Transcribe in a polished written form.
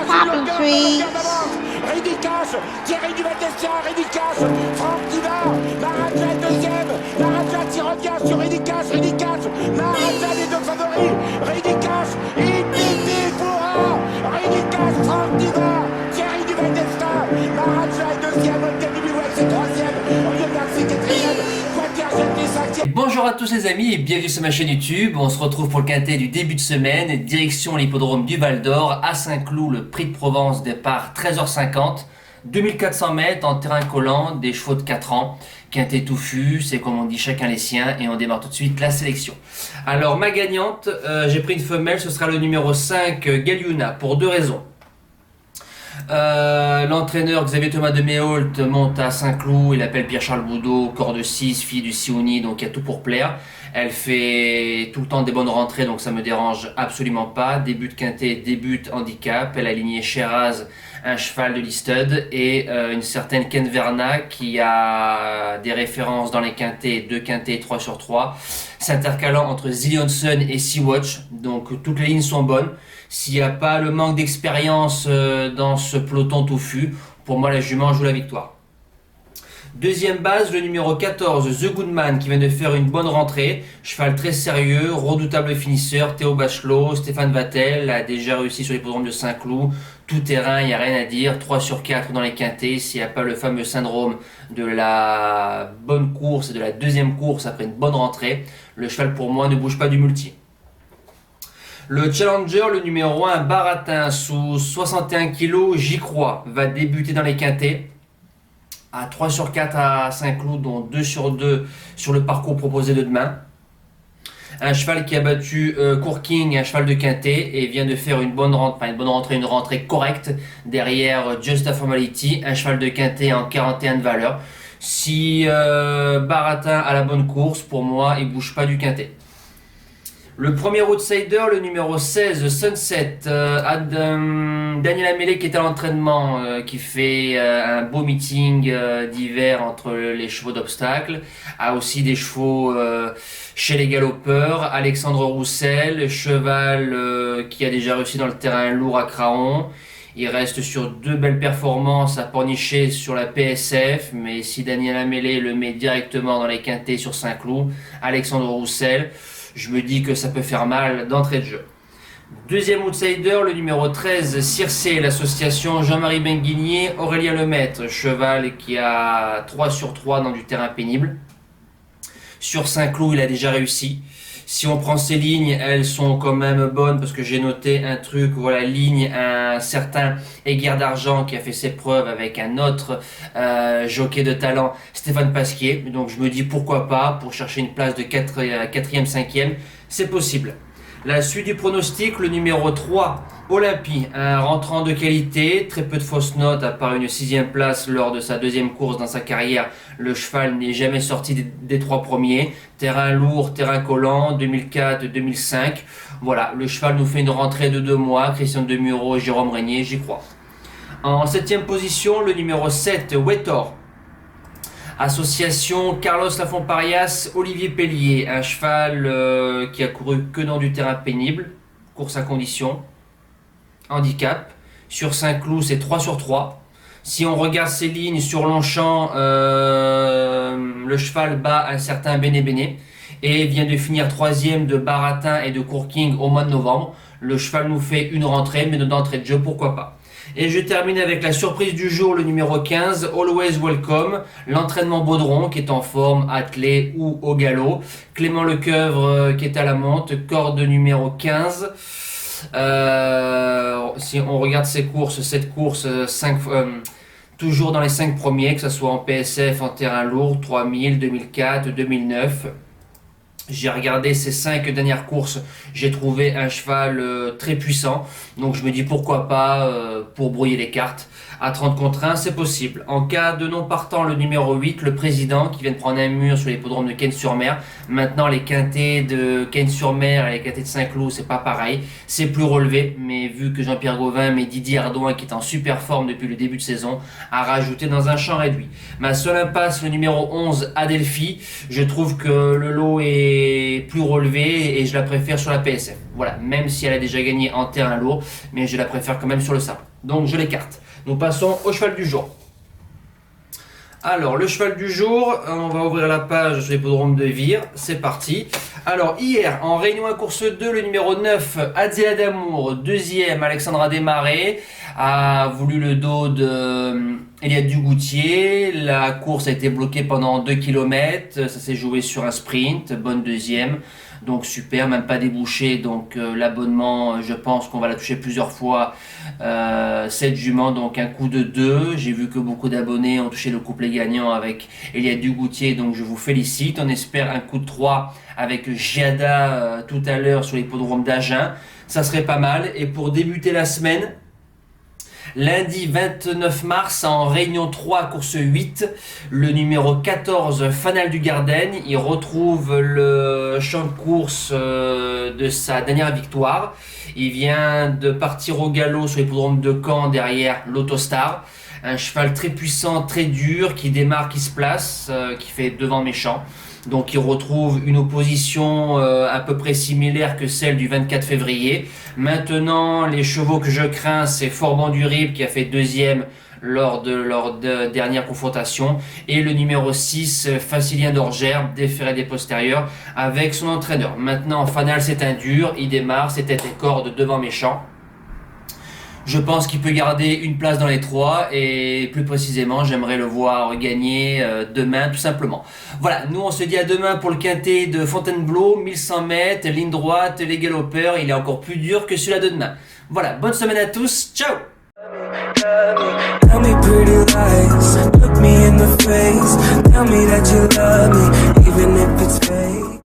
Poppy trees. Ridicache, Thierry Duval-Destia, Ridicache, Franck Diva, Maharaja deuxième, Maharaja qui revient sur Ridicache, Maharaja les deux favoris, Ridicache, Infinity Foura, Ridicache, Franck Diva, Thierry Duval-Destia, Maharaja est deuxième, Olga Bilouette c'est troisième, Olivier Garcia quatrième, Quatergenti cinquième. Bonjour à tous les amis et bienvenue sur ma chaîne YouTube. On se retrouve pour le quintet du début de semaine, direction l'hippodrome du Val d'Or, à Saint-Cloud, le prix de Provence, départ 13h50, 2400 mètres en terrain collant, des chevaux de 4 ans, quintet touffu, c'est comme on dit chacun les siens et on démarre tout de suite la sélection. Alors ma gagnante, j'ai pris une femelle, ce sera le numéro 5, Galiuna, pour deux raisons. L'entraîneur Xavier Thomas de Méholt monte à Saint-Cloud, il appelle Pierre-Charles Boudot, corps de 6, fille du Siouni, donc il y a tout pour plaire. Elle fait tout le temps des bonnes rentrées, donc ça me dérange absolument pas. Début de quintet, début de handicap, elle a aligné Sheraz, un cheval de Listed, et une certaine Ken Verna qui a des références dans les quintets, 2 quintets 3 sur 3, s'intercalant entre Zillion Sun et Sea-Watch, donc toutes les lignes sont bonnes. S'il n'y a pas le manque d'expérience dans ce peloton touffu, pour moi la jument joue la victoire. Deuxième base, le numéro 14, The Goodman, qui vient de faire une bonne rentrée. Cheval très sérieux, redoutable finisseur, Théo Bachelot, Stéphane Vattel a déjà réussi sur l'hippodrome de Saint-Cloud. Tout terrain, il n'y a rien à dire, 3 sur 4 dans les quintets. S'il n'y a pas le fameux syndrome de la bonne course et de la deuxième course après une bonne rentrée, le cheval pour moi ne bouge pas du multi. Le Challenger, le numéro 1, Baratin, sous 61 kg, j'y crois, va débuter dans les quintets. À 3 sur 4 à Saint-Cloud, dont 2 sur 2 sur le parcours proposé de demain. Un cheval qui a battu Courking, un cheval de quintet, et vient de faire une bonne rentrée correcte derrière Just a Formality, un cheval de quintet en 41 de valeur. Si Baratin a la bonne course, pour moi, il ne bouge pas du quintet. Le premier outsider, le numéro 16, Sunset, Daniel Amélé qui est à l'entraînement, qui fait un beau meeting d'hiver entre les chevaux d'obstacle, a aussi des chevaux chez les galopeurs, Alexandre Roussel, cheval qui a déjà réussi dans le terrain lourd à Craon. Il reste sur 2 belles performances à pornicher sur la PSF, mais si Daniel Amélé le met directement dans les quintets sur Saint-Cloud, Alexandre Roussel, je me dis que ça peut faire mal d'entrée de jeu. Deuxième outsider, le numéro 13, Circé, l'association Jean-Marie Benguigné, Aurélien Lemaître, cheval qui a 3 sur 3 dans du terrain pénible. Sur Saint-Cloud, il a déjà réussi. Si on prend ces lignes, elles sont quand même bonnes parce que j'ai noté un truc, voilà, ligne, un certain Aiguière d'Argent qui a fait ses preuves avec un autre jockey de talent, Stéphane Pasquier. Donc je me dis pourquoi pas, pour chercher une place de 4e, 5e, c'est possible. La suite du pronostic, le numéro 3, Olympie, un rentrant de qualité, très peu de fausses notes à part une 6e place lors de sa 2e course dans sa carrière. Le cheval n'est jamais sorti des 3 premiers. Terrain lourd, terrain collant, 2004-2005. Voilà, le cheval nous fait une rentrée de 2 mois. Christian Demuro, Jérôme Régnier, j'y crois. En 7e position, le numéro 7, Wetor. Association Carlos Lafont-Parias, Olivier Pellier, un cheval qui a couru que dans du terrain pénible, course à condition, handicap. Sur Saint-Cloud, c'est 3 sur 3. Si on regarde ses lignes sur Longchamp, le cheval bat un certain Béné et vient de finir 3e de Baratin et de Courking au mois de novembre. Le cheval nous fait une rentrée, mais d'entrée de jeu, pourquoi pas. Et je termine avec la surprise du jour, le numéro 15, Always Welcome, l'entraînement Baudron qui est en forme, attelé ou au galop. Clément Lecoeuvre qui est à la monte, corde numéro 15. Si on regarde ses courses, cette course, toujours dans les 5 premiers, que ce soit en PSF, en terrain lourd, 3000, 2004, 2009. J'ai regardé ces 5 dernières courses, j'ai trouvé un cheval très puissant, donc je me dis pourquoi pas, pour brouiller les cartes, à 30 contre 1, c'est possible. En cas de non partant, le numéro 8, le président, qui vient de prendre un mur sur l'hippodrome de Cagnes-sur-Mer. Maintenant, les quintés de Cagnes-sur-Mer et les quintés de Saint-Cloud, c'est pas pareil. C'est plus relevé, mais vu que Jean-Pierre Gauvin met Didier Ardouin, qui est en super forme depuis le début de saison, à rajouter dans un champ réduit. Ma seule impasse, le numéro 11, Adelphi. Je trouve que le lot est plus relevé et je la préfère sur la PSF. Voilà, même si elle a déjà gagné en terrain lourd, mais je la préfère quand même sur le sable. Donc je l'écarte. Nous passons au cheval du jour. Alors, le cheval du jour, on va ouvrir la page sur l'hippodrome de Vire. C'est parti. Alors, hier, en réunion à course 2, le numéro 9, Adzela d'Amour, deuxième, Alexandra Desmarais, a voulu le dos de Eliade Dugoutier. La course a été bloquée pendant 2 km. Ça s'est joué sur un sprint. Bonne deuxième. Donc super, même pas débouché. Donc l'abonnement, je pense qu'on va la toucher plusieurs fois. Cette jument, donc un coup de 2. J'ai vu que beaucoup d'abonnés ont touché le couplet gagnant avec Eliade Dugoutier. Donc je vous félicite. On espère un coup de 3 avec Giada tout à l'heure sur l'hippodrome d'Agen. Ça serait pas mal. Et pour débuter la semaine, lundi 29 mars, en réunion 3, course 8, le numéro 14, Fanal du Garden, il retrouve le champ de course de sa dernière victoire. Il vient de partir au galop sur l'hippodrome de Caen derrière l'Autostar. Un cheval très puissant, très dur, qui démarre, qui se place, qui fait devant méchant. Donc il retrouve une opposition à peu près similaire que celle du 24 février. Maintenant, les chevaux que je crains, c'est Forban du Rib qui a fait deuxième lors de leur dernière confrontation. Et le numéro 6, Facilien d'Orgère, déféré des postérieurs avec son entraîneur. Maintenant, Fanal, c'est un dur, il démarre, c'est tête et corde devant méchant. Je pense qu'il peut garder une place dans les 3 et plus précisément, j'aimerais le voir gagner demain tout simplement. Voilà, nous on se dit à demain pour le quintet de Fontainebleau, 1100 mètres, ligne droite, les galopeurs, il est encore plus dur que celui-là de demain. Voilà, bonne semaine à tous, ciao! Tell me pretty lies, look me in the face, tell me that you love me, even if it's fake.